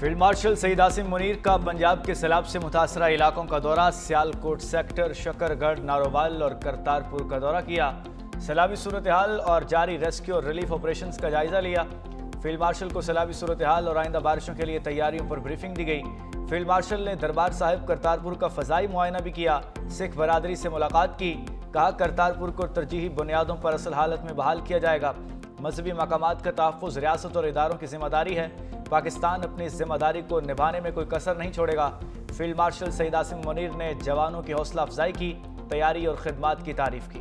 Field marshal Saeed Asim Munir का पंजाब के सैलाब से मुतासरा इलाकों का दौरा, सियालकोट सेक्टर, शकरगढ़, नारोवाल और करतारपुर का दौरा किया। सैलाबी सूरत हाल और जारी रेस्क्यू और रिलीफ ऑपरेशंस का जायजा लिया। फील्ड मार्शल को सैलाबी सूरत हाल और आइंदा बारिशों के लिए तैयारियों पर ब्रीफिंग दी गई। फील्ड मार्शल ने दरबार साहिब करतारपुर का फजाई मुआयना भी किया। सिख बरादरी से मुलाकात की, कहा करतारपुर को तरजीही बुनियादों पर असल हालत में बहाल किया जाएगा। मजहबी मकामात का तहफ़्फ़ुज़ रियासत और इदारों की जिम्मेदारी है। पाकिस्तान अपनी जिम्मेदारी को निभाने में कोई कसर नहीं छोड़ेगा। फील्ड मार्शल सईद आसिम मुनीर ने जवानों की हौसला अफजाई की, तैयारी और खिदमात की तारीफ की।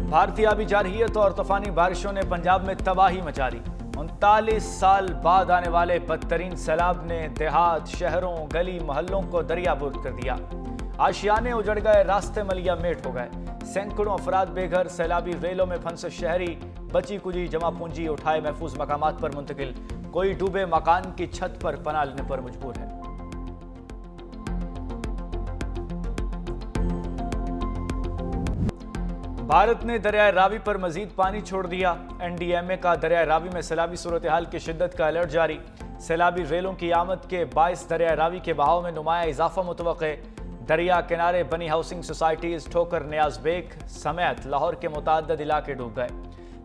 भारतीय आबी जारहियत और तूफानी बारिशों ने पंजाब में तबाही मचा दी। 39 साल बाद आने वाले बदतरीन सैलाब ने देहात, शहरों, गली मोहल्लों को दरियाबुर्द कर दिया। आशियाने उजड़ गए, रास्ते मलिया मेट हो गए। सैकड़ों अफराद बेघर, सैलाबी रेलों में फंसे शहरी बची कुची जमा पूंजी उठाए महफूज मकामात पर मुंतकिल। कोई डूबे मकान की छत पर पनाह लेने पर मजबूर है। भारत ने दरियाए रावी पर मजीद पानी छोड़ दिया। NDMA का दरियाए रावी में सैलाबी सूरत हाल की शिद्दत का अलर्ट जारी। सैलाबी रेलों की आमद के बायस दरियाए रावी के बहाव में नुमाया इजाफा मुतवक्के। दरिया किनारे बनी हाउसिंग सोसाइटीज, ठोकर नियाज बेग समेत लाहौर के मुतअद्दिद इलाके डूब गए।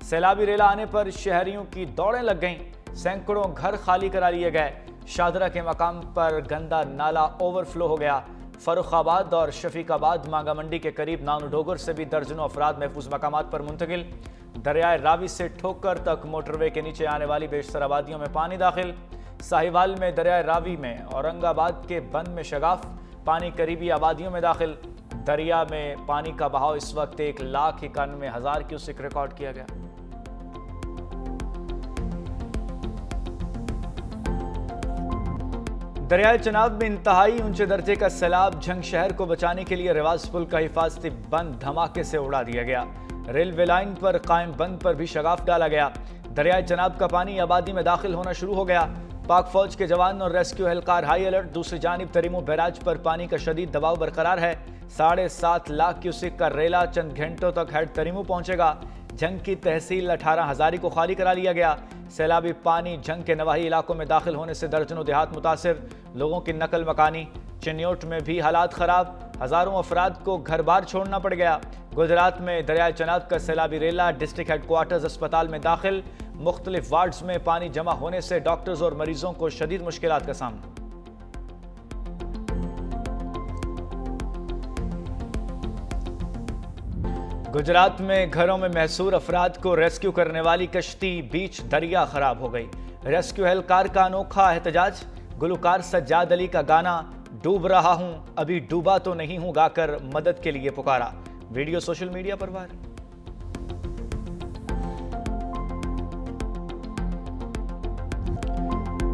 सैलाबी रेला आने पर शहरियों की दौड़ें लग गईं। सैकड़ों घर खाली करा लिए गए। शादरा के मकाम पर गंदा नाला ओवरफ्लो हो गया। फरुखाबाद और शफीकाबाद मांगा मंडी के करीब नानो डोगर से भी दर्जनों अफराद महफूज मकामात पर मुंतकिल। दरियाए रावी से ठोकर तक मोटरवे के नीचे आने वाली बेशतर आबादियों में पानी दाखिल। साहिवाल में दरियाए रावी में, औरंगाबाद के बंद में शगाफ पानी करीबी आबादियों में दाखिल। दरिया में पानी का बहाव इस वक्त 1,91,000 क्यूसेक रिकॉर्ड किया गया। दरियाए चनाब में इंतहाई ऊंचे दर्जे का सैलाब, झंग शहर को बचाने के लिए रिवाज पुल का हिफाजती बंद धमाके से उड़ा दिया गया। रेलवे लाइन पर कायम बंद पर भी शगाफ डाला गया। दरियाए चनाब का पानी आबादी में दाखिल होना शुरू हो गया। पाक फौज के जवान और रेस्क्यू एहलकार हाई अलर्ट। दूसरी जानिब तरीमो बैराज पर पानी का शदीद दबाव बरकरार है। 7.5 लाख क्यूसेक का रेला चंद घंटों तक हेड तरीमो पहुंचेगा। झंग की तहसील 18 हजारी को खाली करा लिया गया। सैलाबी पानी झंग के नवाही इलाकों में दाखिल होने से दर्जनों देहात मुतासिर, लोगों की नकल मकानी। चिन्योट में भी हालात खराब, हजारों अफराद को घर बार छोड़ना पड़ गया। गुजरात में दरियाए चनाब का सैलाबी रेला डिस्ट्रिक्ट हेडक्वार्टर्स अस्पताल में दाखिल। मुख्तलिफ वार्ड्स में पानी जमा होने से डॉक्टर्स और मरीजों को शदीद मुश्किलात का सामना। गुजरात में घरों में महसूर अफराद को रेस्क्यू करने वाली कश्ती बीच दरिया खराब हो गई। रेस्क्यू एहलकार का अनोखा एहतजाज। गुलकार सज्जाद अली का गाना डूब रहा हूं अभी डूबा तो नहीं हूं गाकर मदद के लिए पुकारा। वीडियो सोशल मीडिया पर वायरल।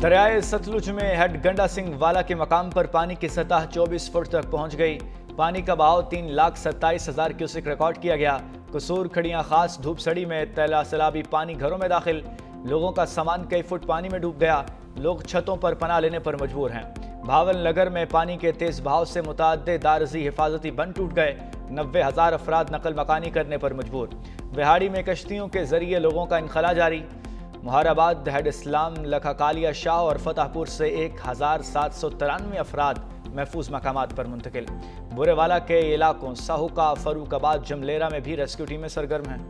दरियाए सतलुज में हेड गंडा सिंह वाला के मकाम पर पानी की सतह 24 फुट तक पहुंच गई। पानी का बहाव 3,27,000 क्यूसेक रिकॉर्ड किया गया। कसूर खड़ियां खास धूप सड़ी में तैला सैलाबी पानी घरों में दाखिल। लोगों का सामान कई फुट पानी में डूब गया। लोग छतों पर पनाह लेने पर मजबूर हैं। भावल नगर में पानी के तेज बहाव से मुतअद्दिद दारजी हिफाजती बंद टूट गए। 90,000 अफराद नकल मकानी करने पर मजबूर। बिहाड़ी में कश्तियों के जरिए लोगों का इनखला जारी। मुहाराबाद, हेड इस्लाम, लखा कालिया शाह और फतेहपुर से 1,793 अफराद महफूज मकामात पर मुंतकिल। बुरेवाला के इलाकों साहुका, फरूखाबाद, जमलेरा में भी रेस्क्यू टीमें सरगर्म हैं।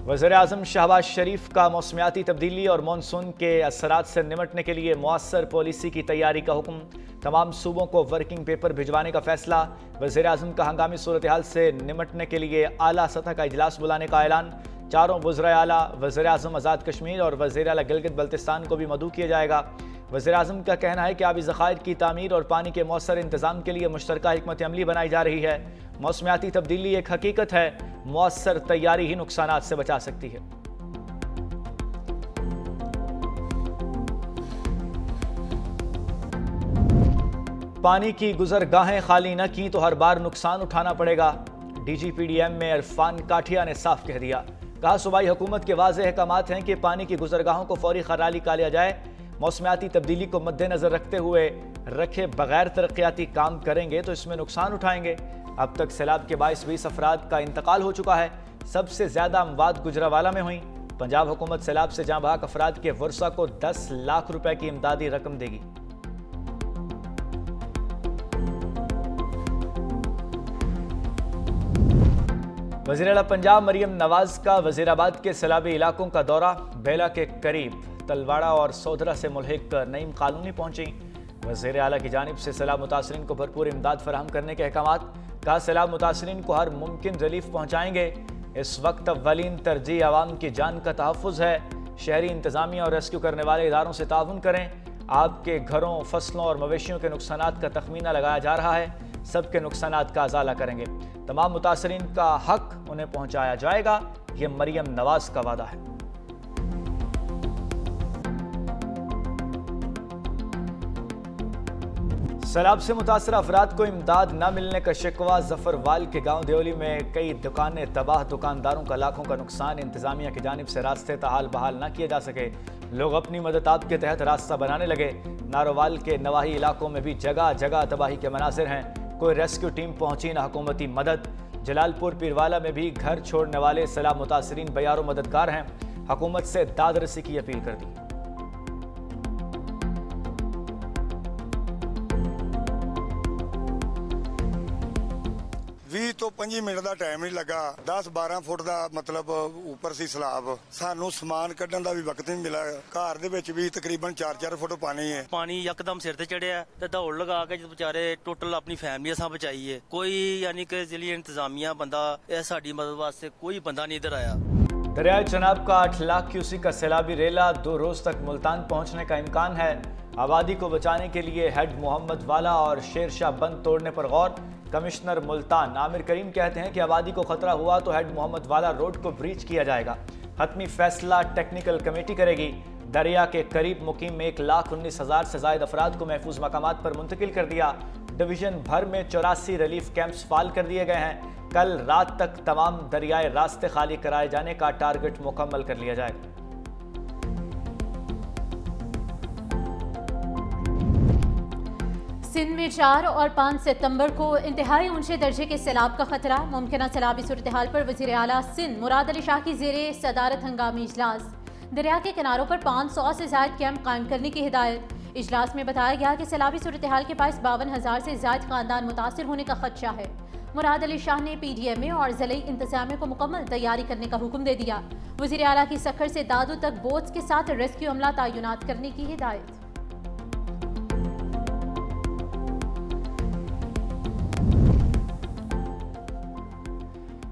वज़ीर-ए-आज़म शहबाज शरीफ का मौसमियाती तब्दीली और मानसून के असरात से निमटने के लिए मुअस्सर पॉलिसी की तैयारी का हुक्म। तमाम सूबों को वर्किंग पेपर भिजवाने का फैसला। वज़ीर-ए-आज़म का हंगामी सूरत हाल से निमटने के लिए आला सतह का इजलास बुलाने का ऐलान। चारों वज़ीर आला, वज़ीर-ए-आज़म आज़ाद कश्मीर और वज़ीर आला गिलगित बल्तिस्तान को भी मदऊ किया जाएगा। वज़ीर-ए-आज़म का कहना है कि आबी ज़खायर की तामीर और पानी के मौसर इंतज़ाम के लिए मुश्तरका हिकमत अमली बनाई जा रही है। मौसमियाती तब्दीली एक हकीकत है, मुअस्सर तैयारी ही नुकसानात से बचा सकती है। पानी की गुजरगाहें खाली न की तो हर बार नुकसान उठाना पड़ेगा। DGPDM में इरफान काठिया ने साफ कह दिया। कहा, सूबाई हुकूमत के वाज़ेह अहकामात हैं कि पानी की गुजरगाहों को फौरी खराली का लिया जाए। मौसमियाती तब्दीली को मद्देनजर रखते हुए रखे बगैर तरक्याती काम करेंगे तो इसमें नुकसान उठाएंगे। अब तक सैलाब के बाइस 20 अफराद का इंतकाल हो चुका है। सबसे ज्यादा अमवात गुजरावाला में हुई। पंजाब हुकूमत सैलाब से जाँ बहक अफराद के वर्सा को 10 लाख रुपए की इमदादी रकम देगी। वज़ीर आला पंजाब मरियम नवाज का वज़ीराबाद के सैलाबी इलाकों का दौरा। बेला के करीब तलवाड़ा और सोधरा से मुल्हिक नईम कानूनी पहुंची। वज़ीर आला की जानिब से सैलाब मुतासरीन को भरपूर इमदाद फराहम करने के अहकामात। कहा सैलाब मुतासरीन को हर मुमकिन रिलीफ पहुंचाएंगे। इस वक्त अव्वलीन तरजीह आवाम की जान का तहफ़्फ़ुज़ है। शहरी इंतज़ामिया और रेस्क्यू करने वाले इदारों से ताउन करें। आपके घरों, फसलों और मवेशियों के नुकसानात का तखमीना लगाया जा रहा है। सबके नुकसानात का अजाला करेंगे। तमाम मुतासरीन का हक उन्हें पहुंचाया जाएगा। ये मरियम नवाज का वादा है। सैलाब से मुतासर अफराद को इमदाद न मिलने का शिकवा। जफरवाल के गांव देवली में कई दुकानें तबाह, दुकानदारों का लाखों का नुकसान। इंतजामिया की जानिब से रास्ते ताहाल बहाल न किए जा सके। लोग अपनी मदद आपके तहत रास्ता बनाने लगे। नारोवाल के नवाही इलाकों में भी जगह जगह तबाही के मनासिर हैं। कोई रेस्क्यू टीम पहुंची न हुकूमती मदद। जलालपुर पीरवाला में भी घर छोड़ने वाले सैलाब मुतासरीन बयारों मददगार हैं। हुकूमत से दाद रसी की अपील कर दी। तो 5 मिनट का टाइम नहीं लगा। 10-12 फुट का मतलब ऊपर सी सैलाब। सानू समान कढ़न का भी वक्त नहीं मिला। घर दे विच भी तकरीबन 4-4 फुट पानी है। पानी यकदम सिर ते चढ़िया ते दौड़ लगा के बेचारे टोटल अपनी फैमिली असां बचाई है। कोई यानी कि जिली इंतजामिया बंदा साडी मदद वास्ते कोई बंदा नहीं इधर आया। दरियाए चनाब का 8 लाख क्यूसिक का सैलाबी रेला 2 रोज तक मुल्तान पहुंचने का इम्कान है। आबादी को बचाने के लिए हेड मोहम्मद वाला और शेरशाह बंद तोड़ने पर गौर। कमिश्नर मुल्तान आमिर करीम कहते हैं कि आबादी को खतरा हुआ तो हेड मोहम्मद वाला रोड को ब्रीच किया जाएगा। हतमी फैसला टेक्निकल कमेटी करेगी। दरिया के करीब मुकीम 1,19,000 से ज्यादा अफराद को महफूज मकामात पर मुंतकिल कर दिया। डिवीजन भर में 84 रिलीफ कैंप्स फाल कर दिए गए हैं। कल रात तक तमाम दरियाई रास्ते खाली कराए जाने का टारगेट मुकम्मल कर लिया जाएगा। सिंध में 4 और 5 सितंबर को इंतहाई ऊंचे दर्जे के सैलाब का खतरा। मुमकिन सैलाबी सूरत हाल पर वज़ीर आला सिंध मुराद अली शाह की ज़ेरे सदारत हंगामी इजलास। दरिया के किनारों पर 500 से ज़ायद कैंप कायम करने की हिदायत। इजलास में बताया गया कि सैलाबी सूरत हाल के पास 52,000 से ज़ायद खानदान मुतासर होने का खदशा है। मुराद अली शाह ने PDMA और ज़िले इंतजामिया को मुकम्मल तैयारी करने का हुक्म दे दिया। वज़ीर आला की सखर से दादू तक बोट्स के साथ रेस्क्यू अमला तैनात करने की हिदायत।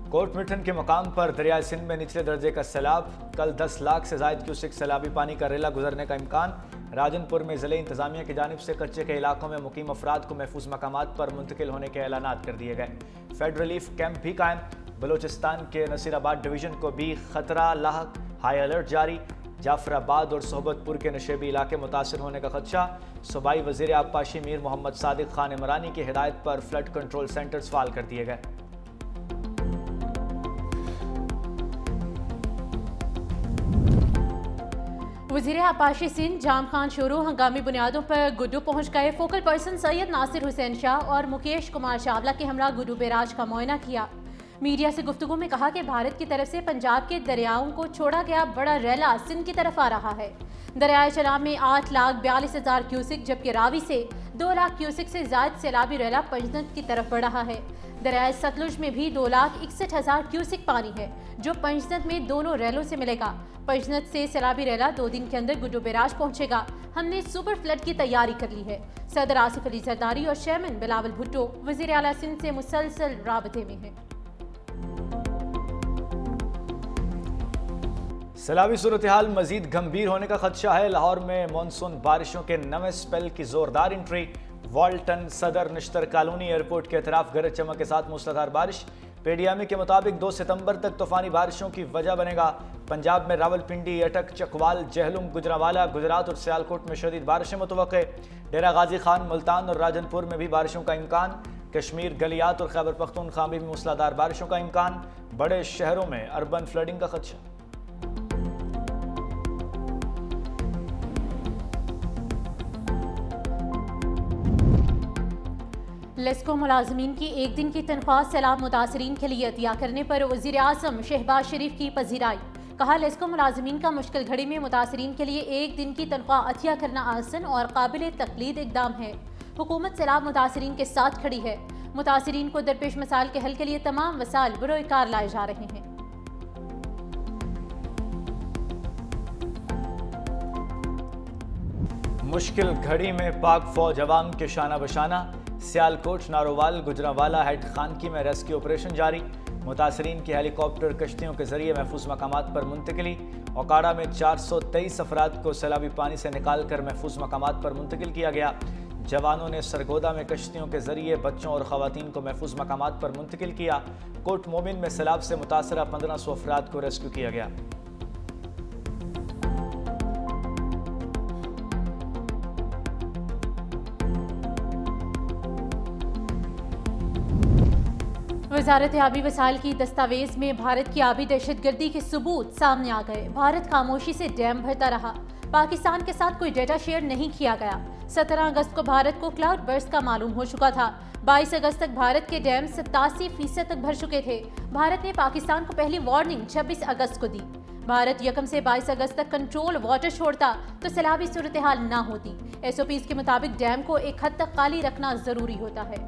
कोट मिठन के मकाम पर दरिया सिंध में निचले दर्जे का सैलाब। कल 10 लाख से ज्यादा क्यूसिक सैलाबी पानी का रेला गुजरने का इम्कान। राजनपुर में जिले इंतजामिया की जानिब से कच्चे के इलाकों में मुकीम अफराद को महफूज मकामात पर मुंतकिल होने के ऐलानात कर दिए गए। फेड रिलीफ कैंप भी कायम। बलोचिस्तान के नसीराबाद डिवीजन को भी खतरा लाहक, हाई अलर्ट जारी। जाफराबाद और सोहबतपुर के नशेबी इलाके मुतासर होने का खदशा। सूबाई वज़ीर आबपाशी मीर मोहम्मद सादिक खान इमरानी की हिदायत पर फ्लड कंट्रोल सेंटर्स फाल कर दिए गए। वज़ीर आबपाशी सिंध जाम खान शोरू हंगामी बुनियादों पर गुड्डू पहुंच गए। फोकल पर्सन सैयद नासिर हुसैन शाह और मुकेश कुमार चावला के हमरा गुड्डू बैराज का मुआयना किया। मीडिया से गुफ्तगू में कहा कि भारत की तरफ से पंजाब के दरियाओं को छोड़ा गया बड़ा रेला सिंध की तरफ आ रहा है। दरियाए चनाब में 8,42,000 क्यूसिक जबकि रावी से 2 लाख क्यूसिक से ज्यादा सैलाबी रेला पंजनत की तरफ बढ़ रहा है। दरियाए सतलुज में भी 2,61,000 क्यूसिक पानी है जो पंजनत में दोनों रेलों से मिलेगा। पंजनत से सैलाबी रेला 2 दिन के अंदर गुड्डू बैराज पहुंचेगा। हमने सुपर फ्लड की तैयारी कर ली है। सदर आसिफ अली जरदारी और चेयरमैन बिलावल भुट्टो वज़ीर आला सिंध से मुसलसल राबते में हैं। सैलाबी सूरत हाल मजीद गंभीर होने का खदशा है। लाहौर में मानसून बारिशों के नवे स्पेल की जोरदार एंट्री। वाल्टन, सदर, निश्तर कॉलोनी, एयरपोर्ट के अतराफ गरज चमक के साथ मूसलाधार बारिश। PDMA के मुताबिक 2 सितंबर तक तूफानी बारिशों की वजह बनेगा। पंजाब में रावलपिंडी, अटक, चकवाल, जहलुम, गुजरावाला, गुजरात और सियालकोट में शदीद बारिशें मुतवक्के। डेरा गाजी खान, मुल्तान और राजनपुर में भी बारिशों का इम्कान। कश्मीर, गलियात और खैबर पख्तूनख्वा में भी मूसलाधार बारिशों का इम्कान। बड़े शहरों में अर्बन फ्लडिंग का खदशा। लेस्को मुलाजमीन की एक दिन की तनख्वाह सैलाब मुतासरीन के लिए अतिया करने पर वज़ीर आज़म शहबाज शरीफ की पजीराई। कहा, लेस्को मुलाजमीन का मुश्किल घड़ी में मुतासरीन के लिए एक दिन की तनख्वाह अतिया करना आसान और काबिल तकलीद इकदाम है। हुकूमत सैलाब मुतासरीन के साथ खड़ी है। मुतासरीन को दरपेश मसाइल के हल के लिए तमाम वसाइल बरोकार लाए जा रहे हैं। मुश्किल घड़ी में पाक फौज अवाम के शाना बशाना। सियालकोट, नारोवाल, गुजरावाला, हेड खानकी में रेस्क्यू ऑपरेशन जारी। मुतासरीन की हेलीकॉप्टर कश्तियों के जरिए महफूज मकामात पर मुंतकिली। ओकाड़ा में 423 अफराद को सैलाबी पानी से निकाल कर महफूज मकामात पर मुंतकिल किया गया। जवानों ने सरगोदा में कश्तियों के जरिए बच्चों और खवातीन को महफूज मकामात पर मुंतकिल किया। कोट मोमिन में सैलाब से मुतासरा 1500 अफराद को रेस्क्यू किया गया। वजारत आबी वसाइल की दस्तावेज में भारत की आबी दहशतगर्दी के सबूत सामने आ गए। भारत खामोशी से डैम भरता रहा। पाकिस्तान के साथ कोई डेटा शेयर नहीं किया गया। 17 अगस्त को भारत को क्लाउड बर्स्ट का मालूम हो चुका था। 22 अगस्त तक भारत के डैम 87% तक भर चुके थे। भारत ने पाकिस्तान को पहली वार्निंग 26 अगस्त को दी। भारत 1 से 22 अगस्त तक कंट्रोल वाटर छोड़ता तो सैलाबी सूरत हाल ना होती। SOPs के मुताबिक डैम को एक हद तक खाली रखना जरूरी होता है।